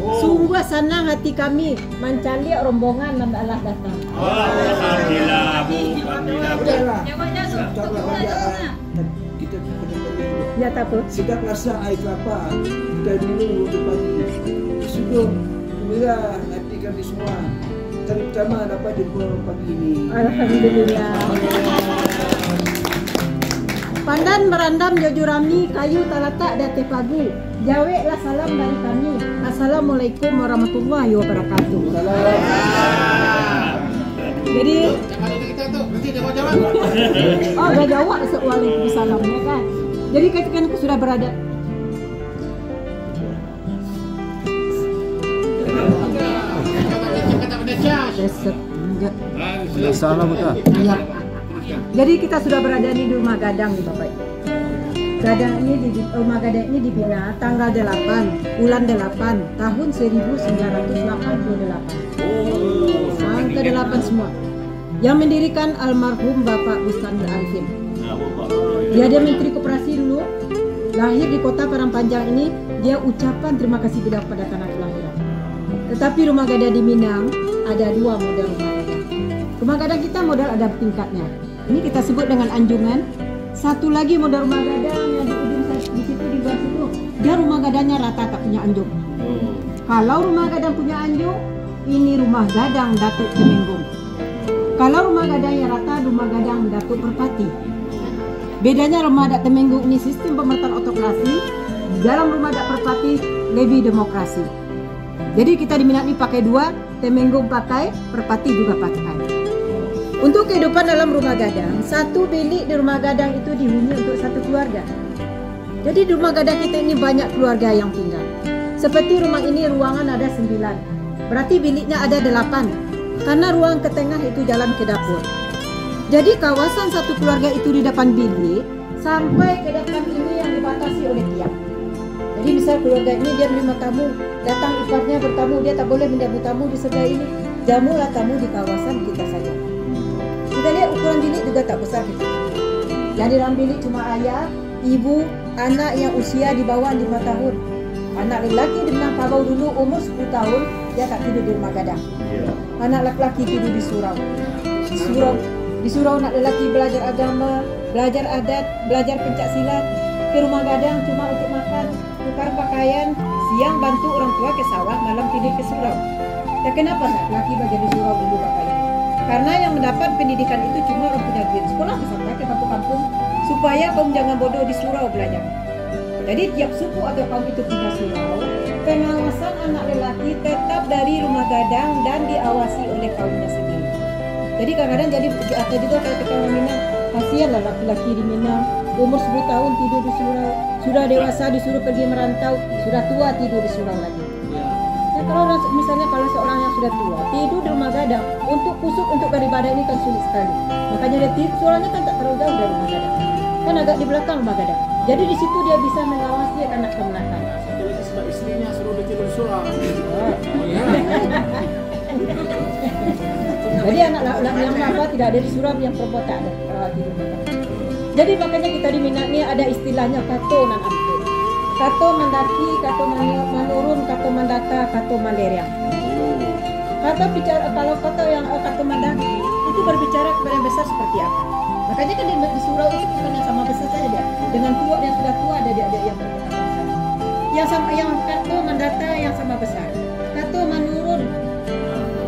Sungguh senang hati kami mencari rombongan dan Allah datang. Alhamdulillah, Bu. Alhamdulillah. Kita Ya tak apa. sedap rasa air kelapa kita minum waktu pagi. Sungguh gembira hati kami semua. Kali pertama dapat jumpa pagi ini. Alhamdulillah. Pandan merandam jojurami kayu talatak dati pagu. Jaweklah salam dari kami. Assalamualaikum warahmatullahi wabarakatuh. Jadi oh udah jawab waalaikumsalamnya kan. Jadi ketika sudah berada Salam betul. ya. Jadi kita sudah berada di rumah gadang nih Bapak. Gadang ini di rumah gadang ini dibina tanggal 8 bulan 8 tahun 1988. Angka 8 semua. Yang mendirikan almarhum Bapak Bustami Arifin. Dia Menteri Koperasi dulu, lahir di kota Padangpanjang ini. Dia ucapan terima kasih tidak pada tanah kelahiran. Tetapi rumah gadang di Minang ada 2 model rumah gadang. Rumah gadang kita model ada tingkatnya. Ini kita sebut dengan anjungan. Satu lagi model rumah gadang yang di ujung di situ di luar situ, dia rumah gadangnya rata tak punya anjung. Kalau rumah gadang punya anjung, ini rumah gadang Datuk Temenggung. Kalau rumah gadang yang rata, rumah gadang Datuk Perpati. Bedanya rumah Datuk Temenggung ini sistem pemerintahan otokrasi, dalam rumah Datuk Perpati lebih demokrasi. Jadi kita di Minang ini pakai 2, Temenggung pakai, Perpati juga pakai. Untuk kehidupan dalam rumah gadang, satu bilik di rumah gadang itu dihuni untuk satu keluarga. Jadi di rumah gadang kita ini banyak keluarga yang tinggal. Seperti rumah ini ruangan ada 9, berarti biliknya ada 8. Karena ruang ke tengah itu jalan ke dapur. Jadi kawasan satu keluarga itu di depan bilik sampai ke depan ini yang dibatasi oleh tiang. Jadi misal keluarga ini dia menerima tamu, datang iparnya bertamu, dia tak boleh menjamu tamu di sebelah ini. Jamulah tamu di kawasan kita saja. Kita lihat ukuran bilik juga tak besar gitu. Yang di dalam bilik cuma ayah, ibu, anak yang usia di bawah 5 tahun. Anak lelaki di Minangkabau dulu umur 10 tahun, dia tak tidur di rumah gadang. Anak lelaki tidur di surau. Di surau anak lelaki belajar agama, belajar adat, belajar pencak silat. Ke rumah gadang cuma untuk makan, tukar pakaian, siang bantu orang tua ke sawah, malam tidur ke surau. Dan kenapa anak lelaki belajar di surau dulu Bapak Ibu? Karena yang mendapat pendidikan itu cuma orang punya duit. Sekolah sampai ke kampung-kampung supaya kaum jangan bodoh di surau belajar. Jadi tiap suku atau kaum itu punya surau. Pengawasan anak lelaki tetap dari rumah gadang dan diawasi oleh kaumnya sendiri. Jadi kadang-kadang jadi atau juga kalau kita orang Minang, kasihanlah laki-laki di Minang umur 10 tahun tidur di surau, sudah dewasa disuruh pergi merantau, sudah tua tidur di surau lagi. Nah, kalau misalnya kalau seorang yang sudah tua tidur di rumah gadang, untuk kusuk untuk beribadah ini kan sulit sekali. Makanya dia tidur, suaranya kan tak terlalu jauh dari rumah gadang, kan agak di belakang rumah gadang. Jadi di situ dia bisa mengawasi anak kemenakan. Satu lagi sebab istrinya suruh dia tidur di surau. Jadi anak yang apa tidak ada di surau, yang perempuan tak ada tidur. Jadi makanya kita di Minang ini ada istilahnya kato nan ampun. Kato mendaki, kato menurun, kato mendata, kato malaria. Kata bicara kalau kata yang kato mendaki itu berbicara kepada yang besar seperti apa. Makanya kan di surau itu bukan yang sama besar saja dia. Dengan tua yang sudah tua ada dia yang berbeda besar. Yang sama yang kato mendata yang sama besar. Kato menurun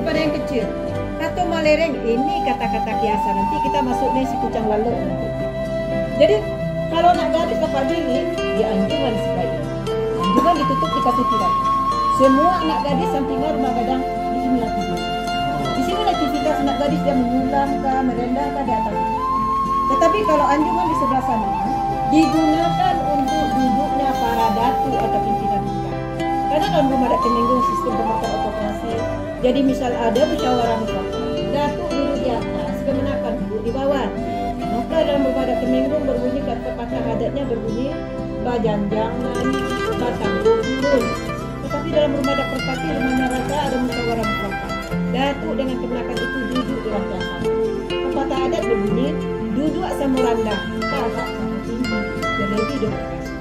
kepada yang kecil. Kato malereng ini kata-kata kiasan, nanti kita masuk nih si kucang lalu nanti. Jadi kalau nak gadis dapat bilik dianjurkan sebaiknya. Anjurkan ditutup dikasih tirai. Semua anak gadis yang tinggal rumah gadang di sini lah tidur. Di sini aktivitas anak gadis dia mengulam kah, merendah kah di atas. Tetapi kalau anjungan di sebelah sana digunakan untuk duduknya para datu atau pimpinan kita. Karena dalam rumah Datuk Temenggung sistem pemerintahan otokrasi. Jadi misal ada musyawarah mufakat, datuk duduk di atas, kemenakan duduk di bawah. Maka dalam rumah Datuk Temenggung berbunyi kata patah adatnya berbunyi bajanjangan, batang turun. Tetapi dalam rumah Datuk Perpati, rumahnya raja ada musyawarah mufakat. Datuk dengan kemenakan itu duduk di ranjang sana. Patah adat berbunyi duduk sama randa, kakak sama tinggi, dan lebih demokrasi.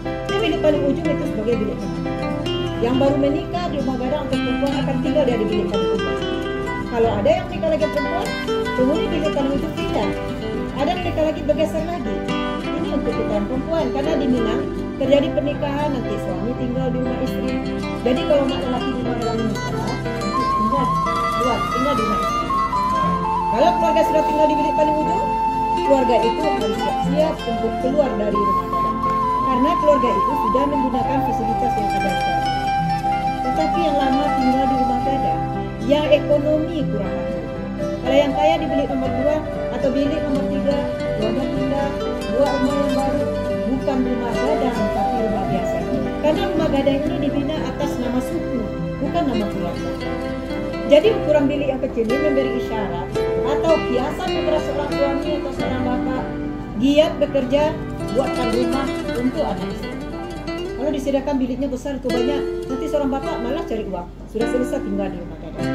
Ini bilik paling ujung itu sebagai bilik kemenakan. Yang baru menikah di rumah gadang untuk perempuan akan tinggal di bilik paling ujung. Kalau ada yang nikah lagi perempuan, penghuni bilik paling ujung pindah. Ada yang nikah lagi bergeser lagi. Ini untuk putaran perempuan, karena di Minang terjadi pernikahan nanti suami tinggal di rumah istri. Jadi kalau mak lelaki di rumah dalam nikah, tinggal di rumah istri. Kalau keluarga sudah tinggal di bilik paling ujung, keluarga itu harus siap-siap untuk keluar dari rumah gadang. Karena keluarga itu sudah menggunakan fasilitas yang ada sekarang. Tetapi yang lama tinggal di rumah gadang, yang ekonomi kurang mampu. Kalau yang kaya di bilik nomor 2 atau bilik nomor 3, keluarga pindah, buat rumah yang baru, bukan rumah gadang tapi rumah biasa. Karena rumah gadang ini dibina atas nama suku, bukan nama keluarga. Jadi ukuran bilik yang kecil ini memberi isyarat atau kiasan kepada seorang suami atau seorang bapak giat bekerja buatkan rumah untuk anak istri. Kalau disediakan biliknya besar itu banyak, nanti seorang bapak malah cari uang. Sudah selesai tinggal di rumah gadang.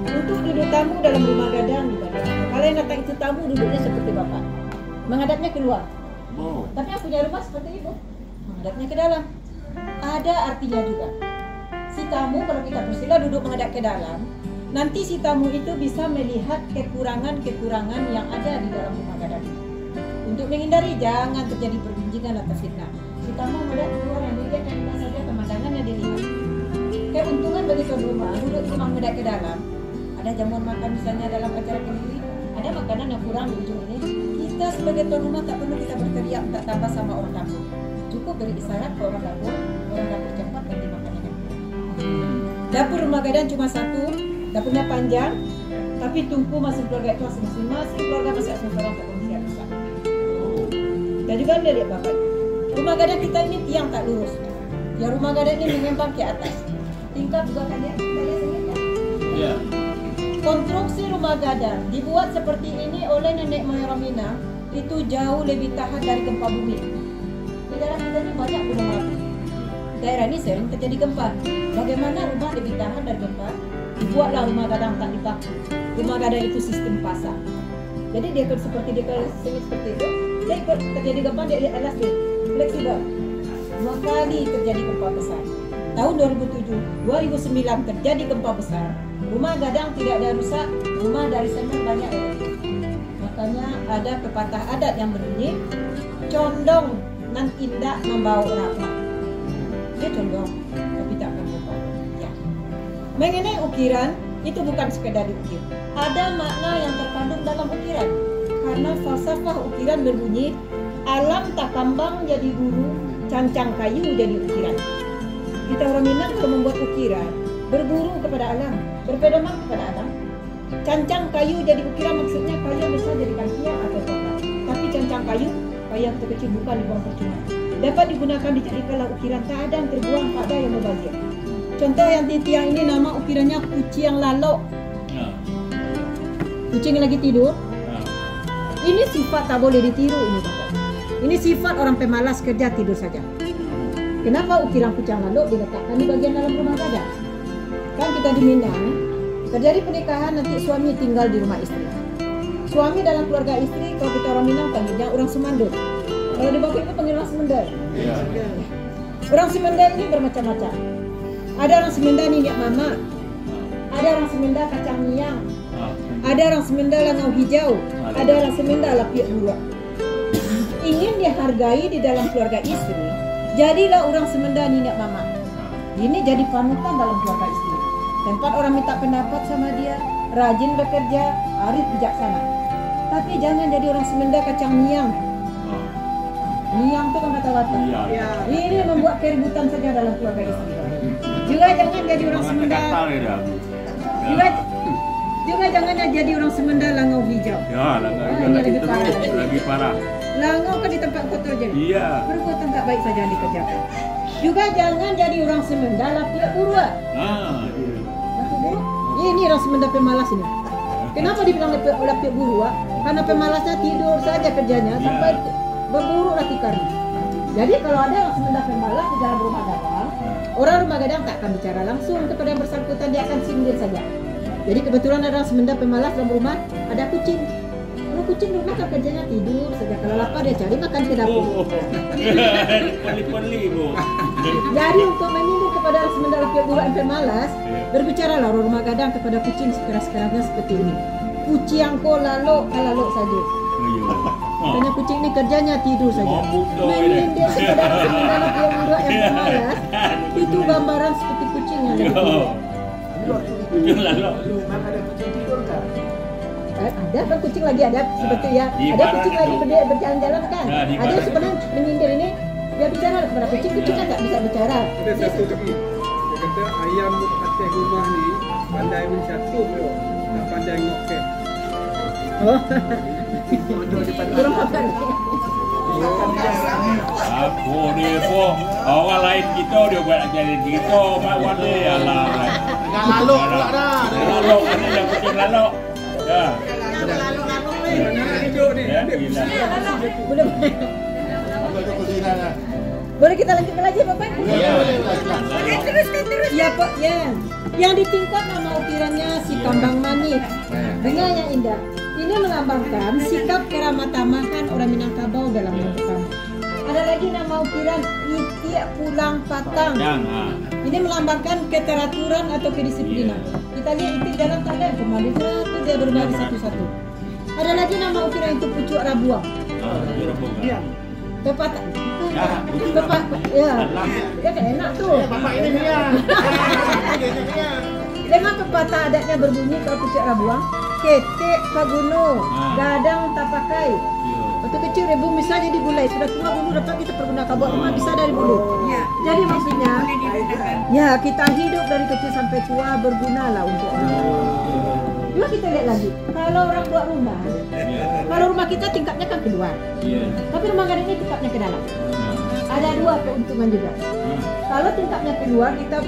Untuk duduk tamu dalam rumah gadang dibagi. Kalau yang datang itu tamu duduknya seperti bapak, menghadapnya keluar. Tapi yang punya rumah seperti ibu, menghadapnya ke dalam. Ada artinya juga. Si tamu kalau kita bersila duduk menghadap ke dalam, nanti si tamu itu bisa melihat kekurangan-kekurangan yang ada di dalam rumah gadang. Untuk menghindari jangan terjadi perbincangan atau fitnah. Si tamu melihat keluar yang dilihat dan tidak saja pemandangannya dilihat. Keuntungan bagi tuan rumah duduk di rumah menghadap ke dalam. Ada jamuan makan misalnya dalam acara kenduri, ada makanan yang kurang di ujung ini. Kita sebagai tuan rumah tak perlu kita berteriak tak tambah sama orang dapur. Cukup beri isyarat ke orang dapur cepat nanti makanannya. Dapur rumah gadang cuma satu, dapurnya panjang, tapi tungku masing keluarga itu masing-masing keluarga masing-masing orang tak bisa besar. Dan juga dia lihat bapak. Rumah gadang kita ini tiang tak lurus. Ya rumah gadang ini mengembang ke atas. Tingkat juga kan ya, kita lihat sendiri ya. Iya. Konstruksi rumah gadang dibuat seperti ini oleh nenek moyang orang Minang itu jauh lebih tahan dari gempa bumi. Di daerah kita ini banyak gunung api. Daerah ini sering terjadi gempa. Bagaimana rumah lebih tahan dari gempa? Dibuatlah rumah gadang tak dipaku. Rumah gadang itu sistem pasang. Jadi dia seperti seperti itu. Dia ikut terjadi gempa dia elastik, fleksibel. 2 kali terjadi gempa besar. Tahun 2007, 2009 terjadi gempa besar. Rumah gadang tidak ada rusak, rumah dari semen banyak erupsi. Makanya ada pepatah adat yang berbunyi, condong nan indah membawa rahmat. Dia condong, tapi tak akan lupa. Ya. Mengenai ukiran, itu bukan sekedar diukir. Ada makna yang terkandung dalam ukiran. Karena falsafah ukiran berbunyi, alam tak kambang jadi guru, cancang kayu jadi ukiran. Kita orang Minang kalau membuat ukiran, berburu kepada alam, berpedoman kepada alam. Cancang kayu jadi ukiran maksudnya kayu yang besar jadikan tiang atau tongkat. Tapi cancang kayu yang terkecil bukan dibuang percuma. Dapat digunakan dijadikanlah ukiran, tak ada yang terbuang, tak ada yang membazir. Contoh yang di tiang ini nama ukirannya kucing lalok. Kucing lagi tidur. Ini sifat tak boleh ditiru ini Bapak. Ini sifat orang pemalas kerja tidur saja. Kenapa ukiran kucing lalok diletakkan di bagian dalam rumah gadang? Kan kita di Minang, terjadi pernikahan nanti suami tinggal di rumah istri. Suami dalam keluarga istri, kalau kita orang Minang panggilnya orang Semandut. Kalau di Bogor itu panggil orang Semendai. Orang Semendai ini bermacam-macam. Ada orang Semendai minyak mama, ada orang Semendai kacang miang, ada orang Semendai langau hijau, ada orang Semendai lapiak dua. Ingin dihargai di dalam keluarga istri, jadilah orang Semendai minyak mama. Ini jadi panutan dalam keluarga istri. Tempat orang minta pendapat sama dia, rajin bekerja, arif bijaksana. Tapi jangan jadi orang Semendai kacang miang. Miang itu kan kata batu. Ini membuat keributan saja dalam keluarga istri. Juga jangan jadi orang Semendai. Juga jangan jadi orang Semendai langau hijau. Ya, langau lagi parah. Langau kan di tempat kotor jadi. Iya. Perbuatan tak baik saja dikerjakan. Juga jangan jadi orang Semendai lapiak buruk. Ini orang Semendai pemalas ini. Kenapa dibilang lapiak buruk? Karena pemalasnya tidur saja kerjanya sampai berburu tikar. Jadi kalau ada orang Semendai pemalas di dalam rumah gadang, orang rumah gadang tak akan bicara langsung kepada yang bersangkutan, dia akan sindir saja. Jadi kebetulan ada orang Semendai pemalas dalam rumah, ada kucing. Kalau kucing di rumah kan kerjanya tidur saja. Kalau lapar dia cari makan ke dapur. Poli-poli Bu. Jadi untuk menyindir kepada sementara pihak guru MP Malas, berbicaralah rumah gadang kepada kucing sekeras-kerasnya seperti ini. Kucingko lalok saja. Katanya kucing ini kerjanya tidur saja. Menyindir kepada sementara pihak guru MP Malas, itu gambaran seperti kucing yang ada di sini. Kucing lalok. Memang ada kucing tidur kan? Ada kan kucing lagi ada seperti ya. Ada kucing lagi berjalan-jalan kan. Ada yang sebenarnya menyindir ini. Dia bicara kepada kucing kan tak bisa bicara. Ada satu lagi. Dia kata ayam atas rumah ni pandai mencatu bro. Tak pandai ngokek. Oh. Kurang apa ni? Aku ni pun orang lain kita dia buat jadi kita mak wali alah. Jangan lalok pula dah. Lalok ni yang kucing lalok. Ya. Lalok ni. Mana hidup ni? Boleh. Boleh kita lanjutkan lagi Bapak? Terus. Ya Pak, ya. Yang ditingkat nama ukirannya si kambang manis. Dengar yang indah. Ini melambangkan sikap keramah tamahan orang Minangkabau dalam yang pertama. Ada lagi nama ukiran itik pulang patang. Ini melambangkan keteraturan atau kedisiplinan. Kita lihat itik dalam tanda kembali satu dia berbaris satu-satu. Ada lagi nama ukiran itu pucuk rabuang. Pepatah. Ya kan enak tuh. Bapak ini dia. Dengan pepatah adatnya berbunyi kalau pucuk rabuang, ketek paguno, gadang tak pakai. Waktu kecil rebu misalnya digulai, sudah tua bulu dapat kita pergunakan buat rumah bisa dari bulu. Jadi maksudnya, ya kita hidup dari kecil sampai tua bergunalah untuk orang lain. Juga kita lihat lagi, kalau orang buat rumah, kalau rumah kita tingkatnya kan keluar, tapi rumah gadang ini tingkatnya ke dalam. Ada dua keuntungan juga. Kalau tingkatnya keluar, kita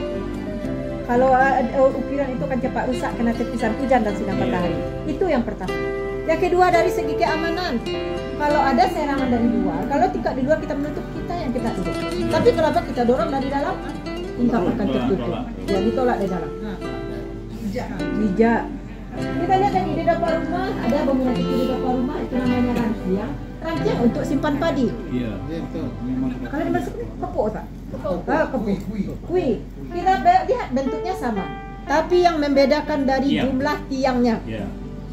kalau ukiran itu kan cepat rusak kena tepisan hujan dan sinar matahari. Itu yang pertama. Yang kedua dari segi keamanan. Kalau ada serangan dari luar, kalau tingkat di luar kita menutup kita yang kita tutup. Tapi kenapa kita dorong dari dalam? Tingkat akan tertutup. Ya ditolak dari dalam. Bijak. Kita lihat lagi di depan rumah ada bangunan kecil di depan rumah itu namanya rangkiang. Rangkiang untuk simpan padi. Iya. Kalau dimasak kepok tak? Kepok. Kui. Kita lihat bentuknya sama. Tapi yang membedakan dari jumlah tiangnya.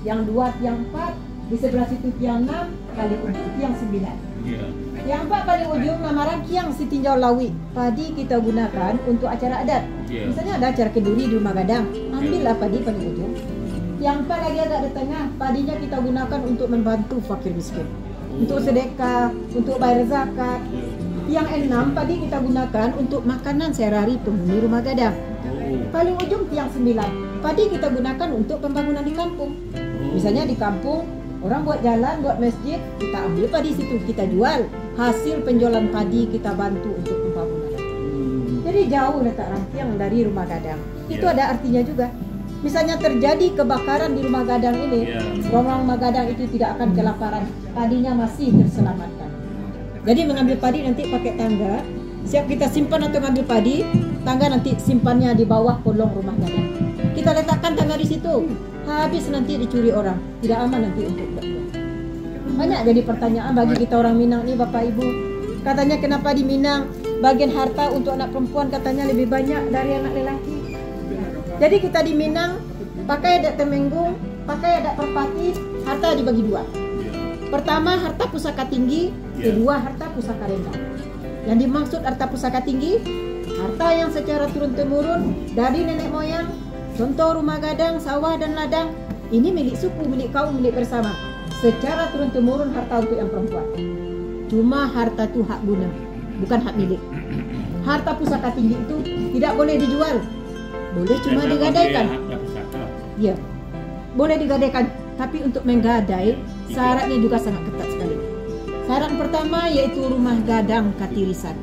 Yang 2 tiang 4, di sebelah situ tiang 6, kali ujung tiang 9. Yang 4 kali ujung nama rangkiang si tinjau lawi. Padi kita gunakan untuk acara adat. Misalnya ada acara kenduri di rumah gadang, ambillah padi paling ujung. Yang 4 lagi agak di tengah, padinya kita gunakan untuk membantu fakir miskin. Untuk sedekah, untuk bayar zakat. Yang 6 padi kita gunakan untuk makanan sehari-hari penghuni rumah gadang. Paling ujung tiang 9, padi kita gunakan untuk pembangunan di kampung. Misalnya di kampung orang buat jalan, buat masjid, kita ambil padi situ, kita jual. Hasil penjualan padi kita bantu untuk pembangunan. Jadi jauh letak rangkiang dari rumah gadang. Itu ada artinya juga. Misalnya terjadi kebakaran di rumah gadang ini, orang rumah gadang itu tidak akan kelaparan, padinya masih terselamatkan. Jadi mengambil padi nanti pakai tangga, siap kita simpan atau ngambil padi, tangga nanti simpannya di bawah kolong rumah gadang. Kita letakkan tangga di situ, habis nanti dicuri orang, tidak aman nanti untuk berbuat. Banyak jadi pertanyaan bagi kita orang Minang nih Bapak Ibu. Katanya kenapa di Minang bagian harta untuk anak perempuan katanya lebih banyak dari anak lelaki. Jadi kita di Minang pakai adat Temenggung, pakai adat Perpati, harta dibagi 2. Pertama harta pusaka tinggi, kedua harta pusaka rendah. Yang dimaksud harta pusaka tinggi, harta yang secara turun-temurun dari nenek moyang, contoh rumah gadang, sawah dan ladang, ini milik suku, milik kaum, milik bersama. Secara turun-temurun harta untuk yang perempuan. Cuma harta itu hak guna, bukan hak milik. Harta pusaka tinggi itu tidak boleh dijual. Boleh cuma digadaikan. Ya, boleh digadaikan. Tapi untuk menggadai, syaratnya juga sangat ketat sekali. Syarat pertama yaitu rumah gadang katirisan.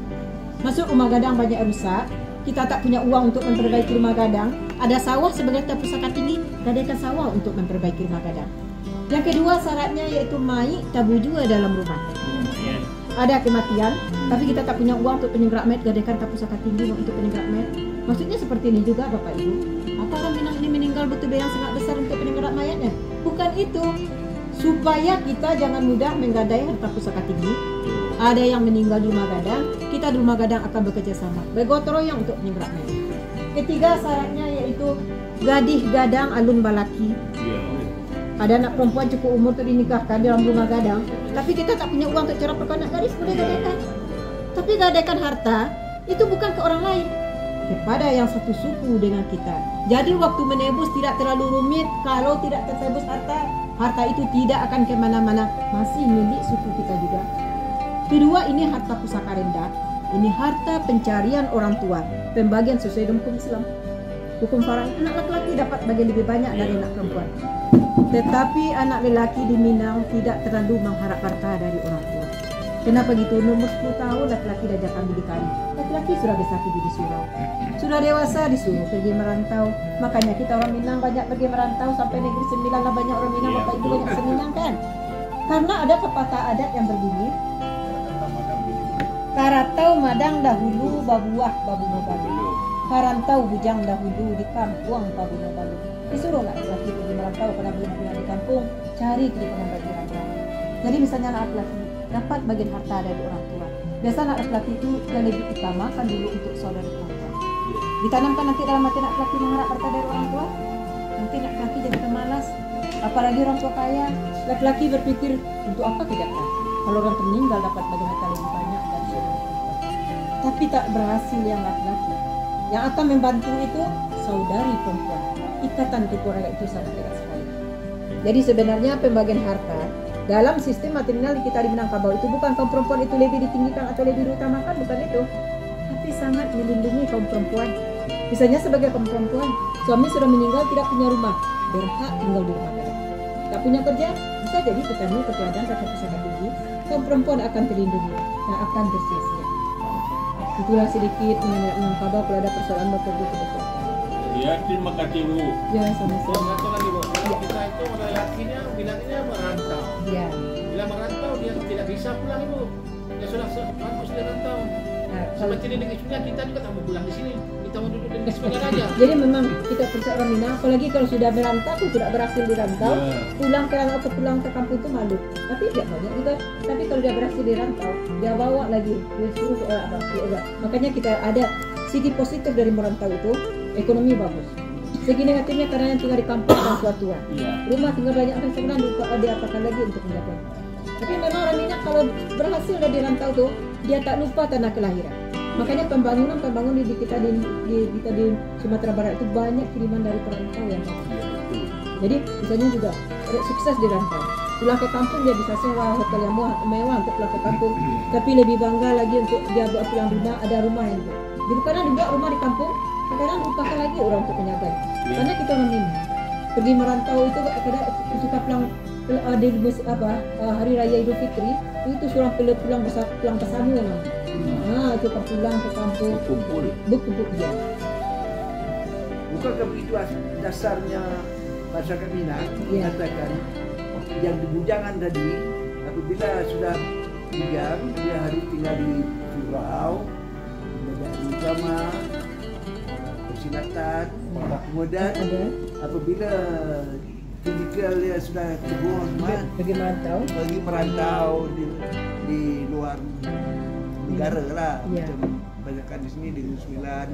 Masuk rumah gadang banyak rusak, kita tak punya uang untuk memperbaiki rumah gadang. Ada sawah sebagai harta pusaka tinggi, gadaikan sawah untuk memperbaiki rumah gadang. Yang kedua syaratnya yaitu mayit tabu juga dalam rumah. Ada kematian, tapi kita tak punya uang untuk penyegrak mayat, gadaikan harta pusaka tinggi untuk penyegrak mayat. Maksudnya seperti ini juga Bapak Ibu. Apa orang Minang ini meninggal butuh biaya yang sangat besar untuk penyegrak mayatnya? Bukan itu. Supaya kita jangan mudah menggadai harta pusaka tinggi. Ada yang meninggal di rumah gadang, kita di rumah gadang akan bekerja sama, bergotong royong untuk menyingkraknya. Ketiga syaratnya yaitu gadih gadang alun balaki. Ada anak perempuan cukup umur untuk dinikahkan dalam rumah gadang, tapi kita tak punya uang untuk cara perkawinan gadis, boleh gadaikan. Tapi gadaikan harta itu bukan ke orang lain, kepada yang satu suku dengan kita. Jadi waktu menebus tidak terlalu rumit. Kalau tidak tertebus harta itu tidak akan kemana-mana, masih milik suku kita juga. Kedua, ini harta pusaka rendah. Ini harta pencarian orang tua, pembagian sesuai dengan hukum Islam. Hukum farang, anak laki-laki dapat bagian lebih banyak dari anak perempuan. Tetapi anak lelaki di Minang tidak terlalu mengharap harta dari orang tua. Kenapa gitu? Nomor 10 tahun laki-laki dah akan berdikari. Laki-laki sudah bisa pergi di surau. Sudah dewasa disuruh pergi merantau. Makanya kita orang Minang banyak pergi merantau sampai negeri sembilan lah, banyak orang Minang, bapak ibu banyak seminang kan. Karena ada pepatah adat yang berbunyi, karatau madang dahulu babuah babu mobalu, karantau bujang dahulu di kampung babu mobalu. Disuruh laki-laki pergi merantau karena belum punya di kampung, cari kehidupan bagi rantau. Jadi misalnya anak laki dapat bagian harta dari orang tua. Biasa anak laki itu yang lebih utamakan dulu untuk saudara perempuan. Ditanamkan nanti dalam hati anak laki mengharap harta dari orang tua, nanti anak laki jadi pemalas. Apalagi orang tua kaya, laki-laki berpikir untuk apa kita kasih? Kalau orang meninggal dapat bagian harta lebih banyak dari saudara perempuan. Tapi tak berhasil yang laki-laki. Yang akan membantu itu saudari perempuan. Ikatan keluarga itu sangat erat sekali. Jadi sebenarnya pembagian harta dalam sistem matrimonial kita di Minangkabau itu bukan kaum perempuan itu lebih ditinggikan atau lebih diutamakan, bukan itu. Tapi sangat melindungi kaum perempuan. Misalnya sebagai kaum perempuan, suami sudah meninggal tidak punya rumah, berhak tinggal di rumah gadang. Tak punya kerja, bisa jadi petani, peladang, atau pusaka tinggi. Kaum perempuan akan terlindungi dan akan bersia-sia. Itulah sedikit mengenai Minangkabau kalau ada persoalan betul-betul. Ya, terima kasih Bu. Ya, sama-sama. Satu lagi Bu, kita itu lelakinya bilangnya merantau. Ya. Bila merantau dia tidak bisa pulang Ibu. Dia sudah kampus dia rantau. Seperti di negeri Sembilan kita juga tak mau pulang di sini. Kita mau duduk di negeri Sembilan aja. Jadi memang kita percaya orang Minang, apalagi kalau sudah merantau, tidak berhasil dirantau, pulang ke rantau atau pulang ke kampung itu malu. Tapi tidak banyak juga. Tapi kalau dia berhasil dirantau, dia bawa lagi, dia suruh ke orang. Makanya kita ada sisi positif dari merantau itu. Ekonomi bagus. Segi negatifnya karena yang tinggal di kampung orang tua-tua. Rumah tinggal banyak orang sebenarnya lupa diapakan lagi untuk menjaga. Tapi memang orang Minang kalau berhasil dari rantau tuh dia tak lupa tanah kelahiran. Makanya pembangunan di kita di Sumatera Barat itu banyak kiriman dari perantau yang bagus. Jadi misalnya juga sukses di rantau. Pulang ke kampung dia bisa sewa hotel yang mewah untuk pulang ke kampung. Tapi lebih bangga lagi untuk dia buat pulang rumah, ada rumah yang itu. Jadi karena dibuat rumah di kampung, kadang lupakan lagi orang untuk menjaga. Karena kita orang Minang pergi merantau itu kadang suka pulang hari raya Idul Fitri itu suruh pulang bersama namanya. Itu pulang ke kampung berkumpul dia. Bukankah begitu dasarnya masyarakat Minang mengatakan yang di bujangan tadi apabila sudah bujang dia harus tinggal di surau, belajar agama, persilatan, kemudian apabila ketika dia sudah kebun pergi merantau di luar negara lah, macam banyakkan di sini di Sembilan,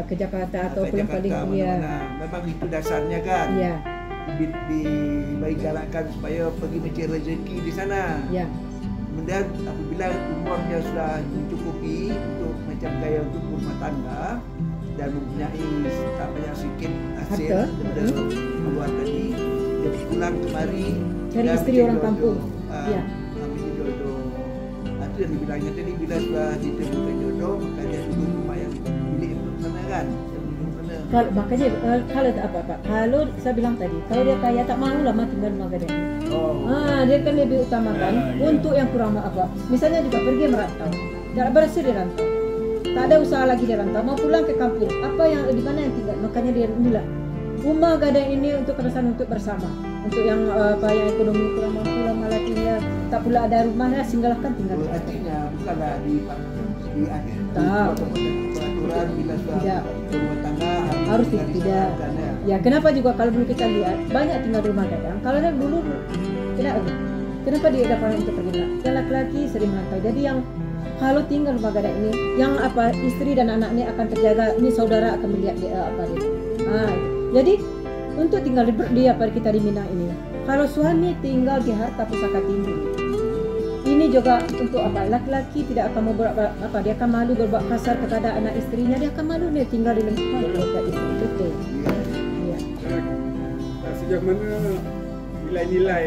ke Jakarta atau ke Jakarta, memang itu dasarnya kan. Dibagi galakkan supaya pergi mencari rezeki di sana. Kemudian apabila umurnya sudah mencukupi untuk macam gaya untuk rumah tangga dan mempunyai tak banyak sedikit hasil daripada keluar tadi, dia pulang kemari cari istri orang kampung. Ambil jodoh. Itu yang dibilangnya tadi, bila sudah ditemukan jodoh maka dia duduk rumah yang milik untuk sana kan. Makanya kalau tak apa Pak, kalau saya bilang tadi, kalau dia kaya tak mau lama tinggal rumah gadang. Dia kan lebih utamakan untuk yang kurang apa. Misalnya juga pergi merantau, tidak berhasil di rantau, tak ada usaha lagi di rantau, mau pulang ke kampung, apa yang di mana yang tinggal, makanya dia mula rumah gadang ini untuk keresahan untuk bersama, untuk yang yang ekonomi kurang mampu lama lagi dia tak pula ada rumahnya, singgahkan tinggal. Artinya bukanlah di akhir. Peraturan bila sudah rumah tangga harus tidak. Ya kenapa juga kalau dulu kita lihat banyak tinggal rumah gadang. Kalau ada dulu kenapa dia dapat untuk pergi? Laki-laki sering merantau. Jadi yang Kalau tinggal rumah gadang ini, yang istri dan anaknya akan terjaga. Ini saudara akan melihat dia jadi untuk tinggal di kita di Minang ini. Kalau suami tinggal di harta pusaka tinggi, ini juga untuk laki-laki tidak akan mau dia akan malu berbuat kasar kepada anak istrinya, dia akan malu dia tinggal di lingkungan keluarga istri. Betul. Ya. Sejauh mana nilai-nilai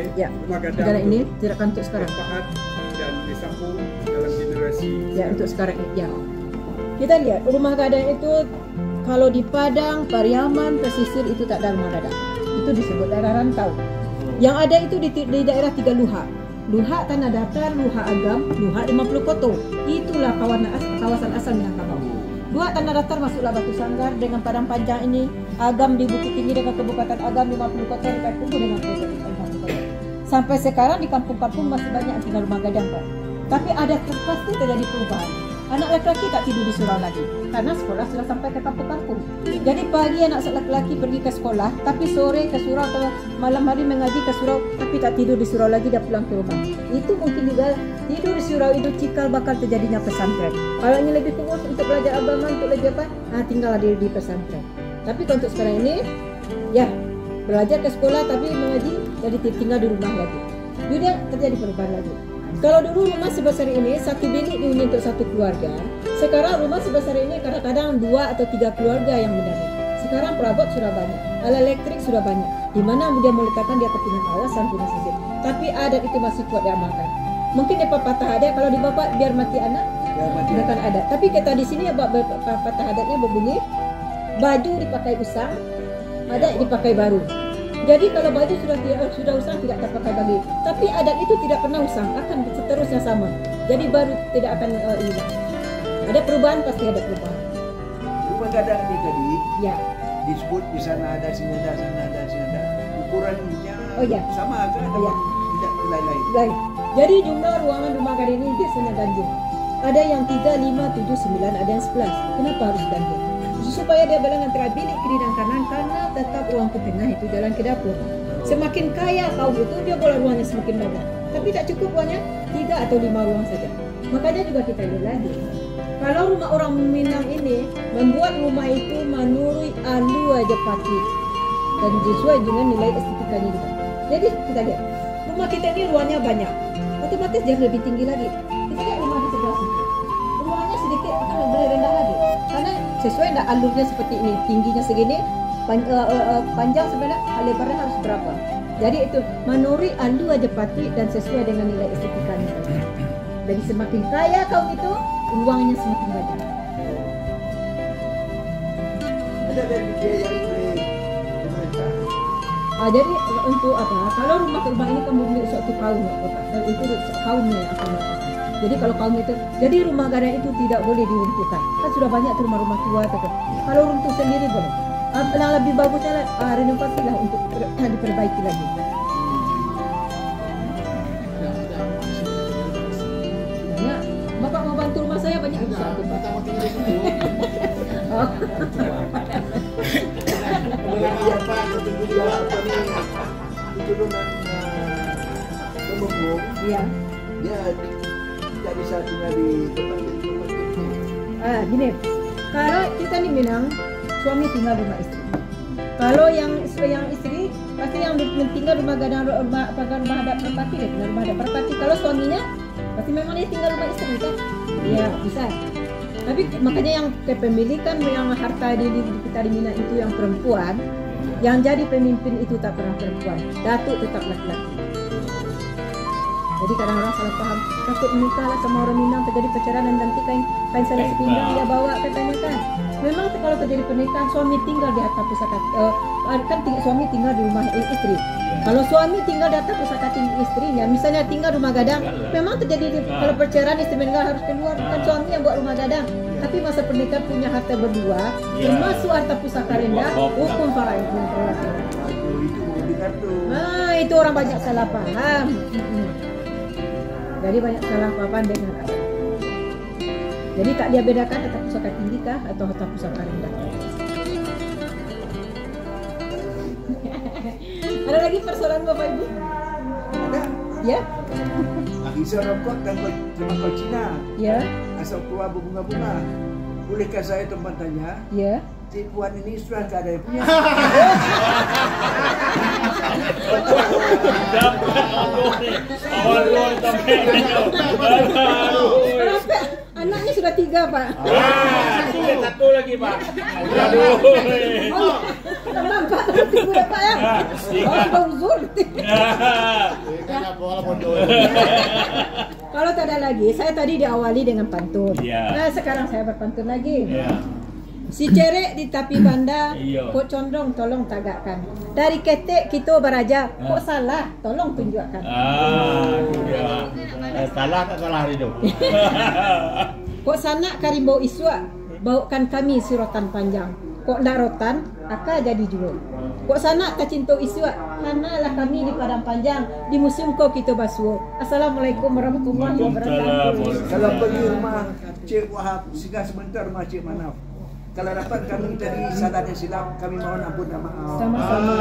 rumah gadang ini tidak akan untuk sekarang dan disambung dalam generasi untuk sekarang kita lihat rumah gadang itu kalau di Padang, Pariaman, pesisir itu tak ada rumah gadang, itu disebut daerah rantau. Yang ada itu di daerah 3 Luhak, Luhak Tanah Datar, Luhak Agam, Luhak 50 Koto. Itulah kawasan asal Minangkabau. Luhak Tanah Datar masuklah Batu Sanggar dengan Padang Panjang ini, Agam di Bukit Tinggi dengan Kabupaten Agam, 50 Koto dekat Kubu dengan Kabupaten Koto. Sampai sekarang di kampung-kampung masih banyak yang tinggal rumah gadang, Pak. Tapi ada pasti terjadi perubahan. Anak laki-laki tak tidur di surau lagi karena sekolah sudah sampai ke kampung-kampung. Jadi pagi anak laki-laki pergi ke sekolah, tapi sore ke surau atau malam hari mengaji ke surau, tapi tak tidur di surau lagi, dia pulang ke rumah. Itu mungkin juga tidur di surau itu cikal bakal terjadinya pesantren. Kalau ini lebih kurus untuk belajar agama, untuk belajar tinggal di pesantren. Tapi untuk sekarang ini, belajar ke sekolah tapi mengaji, jadi tinggal di rumah lagi. Jadi terjadi perubahan lagi. Kalau dulu rumah sebesar ini satu bilik dihuni untuk satu keluarga, sekarang rumah sebesar ini kadang-kadang 2 atau 3 keluarga yang mendapat. Sekarang perabot sudah banyak, alat elektrik sudah banyak, di mana dia meletakkan dia kepingan awasan punya sisir. Tapi adat itu masih kuat diamalkan. Mungkin dia patah adat, kalau di bapak biar mati anak, bukan adat. Tapi kita di sini patah adatnya berbunyi, baju dipakai usang, adat dipakai baru. Jadi kalau baju sudah usang tidak terpakai lagi. Tapi adat itu tidak pernah usang, akan seterusnya sama. Jadi baru tidak akan hilang. Ada perubahan, pasti ada perubahan. Rumah gadang ini tadi disebut di sana ada, sini ada, sana ada, sini ada. Ukurannya sama kan? Tidak lain-lain. Baik. Jadi jumlah ruangan rumah gadang ini biasanya ganjil. Ada yang 3, 5, 7, 9, ada yang 11. Kenapa harus ganjil? Supaya dia bilang antara bilik kiri dan kanan, karena tetap ruang ke tengah itu jalan ke dapur. Semakin kaya kaum itu, dia boleh ruangnya semakin banyak. Tapi tak cukup ruangnya 3 atau 5 ruang saja. Makanya juga kita lihat lagi. Kalau rumah orang Minang ini membuat rumah itu menurut alu aja pati dan sesuai dengan nilai estetikanya juga. Jadi kita lihat rumah kita ini ruangnya banyak, otomatis dia lebih tinggi lagi. Kita lihat rumah di sebelah sini, ruangnya sedikit akan lebih rendah lagi karena sesuai tidak alurnya seperti ini, tingginya segini, panjang sebenarnya lebarnya harus berapa. Jadi itu menurut alu aja pati dan sesuai dengan nilai estetikanya. Jadi semakin kaya kaum itu, ruangnya semakin banyak. Ada dari biaya yang pemerintah. Jadi untuk apa? Kalau rumah ini kamu beli suatu kaum, itu kaumnya yang akan melakukan. Jadi kalau kaum itu, jadi rumah gadang itu tidak boleh diruntuhkan. Kan sudah banyak tuh rumah-rumah tua itu. Kalau runtuh sendiri boleh. Yang lebih bagusnya renovasi lah untuk diperbaiki lagi. Bapak mau bantu rumah saya banyak bisa. Pertama tinggal di situ. Iya. Dia tidak bisa tinggal di tempat itu. Gini, kalau kita di Minang, suami tinggal di rumah istri. Kalau yang istri pasti yang tinggal rumah gadang, rumah hadap perpati, rumah hadap perpati. Kalau suaminya pasti memang dia tinggal rumah istri kan? Iya bisa. Tapi makanya yang kepemilikan yang harta di kita di Minang itu yang perempuan, yang jadi pemimpin itu tak pernah perempuan, datuk tetap laki-laki. Jadi kadang orang salah paham, takut menikah lah sama orang Minang terjadi perceraian dan nanti kain salah sepinggang dia bawa katanya kan. Memang kalau terjadi pernikahan suami tinggal di atas pusaka, kan suami tinggal di rumah istri. Kalau suami tinggal di atas pusaka istrinya, misalnya tinggal rumah gadang, memang terjadi kalau perceraian istri meninggal harus keluar, kan suami yang buat rumah gadang. Tapi masa pernikahan punya harta berdua, termasuk harta pusaka rendah, hukum faraid. Itu orang banyak salah paham. Jadi banyak salah paham dengan apa. Jadi tak dia bedakan harta pusaka tinggi kah atau harta pusaka rendah. Ada lagi persoalan Bapak Ibu? Ada. Ya? Bisa rokok dan tembakau Cina. Ya. Asal keluar berbunga-bunga. Bolehkah saya tempat tanya? Ya. Tipuan ini sudah tak ada yang punya. Anaknya sudah 3, Pak. Satu lagi, Pak. Nampak tiga, Pak ya. Sudah uzur. Kalau tak ada lagi, saya tadi diawali dengan pantun. Nah, sekarang saya berpantun lagi. Si cerek di tepi banda, kok condong tolong tagakkan. Dari ketek kita beraja, kok salah tolong tunjukkan. Salah tak salah hidup. Kok sanak karimbau iswa, bawakan kami sirotan panjang. Kok darotan, aka jadi jual. Kok sanak kacinto iswa, kanalah kami di padang panjang, di museum kok kita basuh. Assalamualaikum warahmatullahi wabarakatuh. Kalau pergi rumah Cik Wahab, singgah sebentar rumah Cik Manaf. Kalau dapat kami tadi salah dan silap, kami mohon ampun dan maaf. Sama-sama.